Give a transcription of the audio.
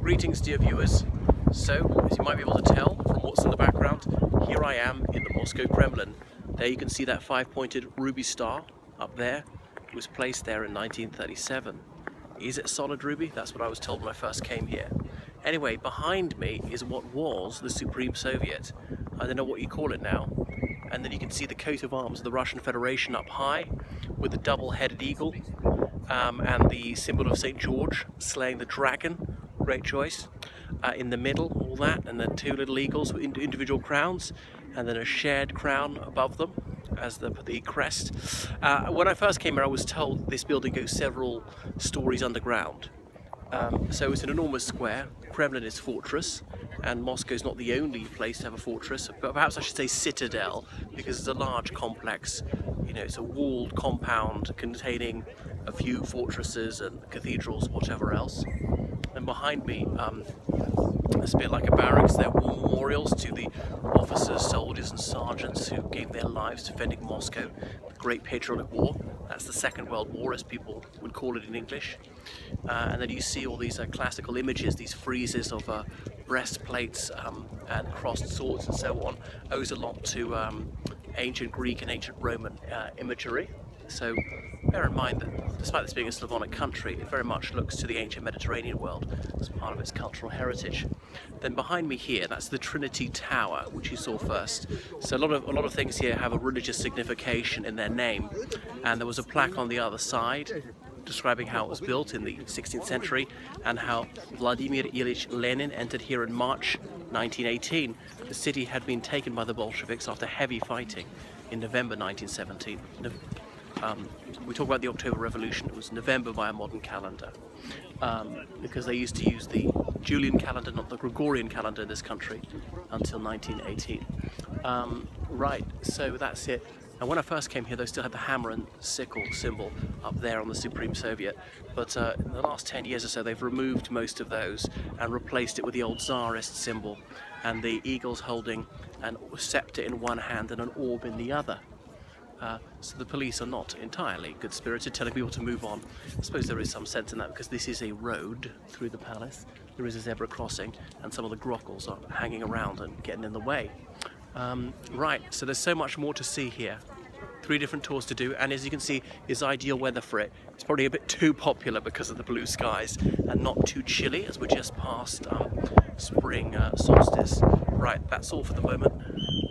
Greetings, dear viewers. So, as you might be able to tell from what's in the background, here I am in the Moscow Kremlin. There you can see that five-pointed ruby star up there. It was placed there in 1937. Is it solid ruby? That's what I was told when I first came here. Anyway, behind me is what was the Supreme Soviet. I don't know what you call it now. And then you can see the coat of arms of the Russian Federation up high with the double-headed eagle and the symbol of St. George slaying the dragon. Great choice. In the middle, all that, and then two little eagles with individual crowns, and then a shared crown above them as the crest. When I first came here, I was told this building goes several stories underground. So it's an enormous square. Kremlin is fortress, and Moscow is not the only place to have a fortress, but perhaps I should say citadel, because it's a large complex. You know, it's a walled compound containing a few fortresses and cathedrals, whatever else. And behind me, it's a bit like a barracks. There are war memorials to the officers, soldiers and sergeants who gave their lives defending Moscow, the Great Patriotic War. That's the Second World War, as people would call it in English. And then you see all these classical images, these friezes of breastplates and crossed swords and so on, owes a lot to ancient Greek and ancient Roman imagery. So bear in mind that despite this being a Slavonic country, it very much looks to the ancient Mediterranean world as part of its cultural heritage. Then behind me here, that's the Trinity Tower, which you saw first. So a lot of things here have a religious signification in their name, and there was a plaque on the other side describing how it was built in the 16th century and how Vladimir Ilyich Lenin entered here in March 1918. The city had been taken by the Bolsheviks after heavy fighting in November 1917. We talk about the October Revolution. It was November by a modern calendar, because they used to use the Julian calendar, not the Gregorian calendar in this country, until 1918. Right, so that's it. And when I first came here, they still had the hammer and sickle symbol up there on the Supreme Soviet. But in the last 10 years or so, they've removed most of those and replaced it with the old Tsarist symbol, and the eagles holding a scepter in one hand and an orb in the other. So the police are not entirely good-spirited, telling people to move on. I suppose there is some sense in that, because this is a road through the palace. There is a zebra crossing, and some of the grockles are hanging around and getting in the way. Right, so there's so much more to see here. 3 different tours to do, and as you can see, it's ideal weather for it. It's probably a bit too popular because of the blue skies, and not too chilly as we're just past spring solstice. Right, that's all for the moment.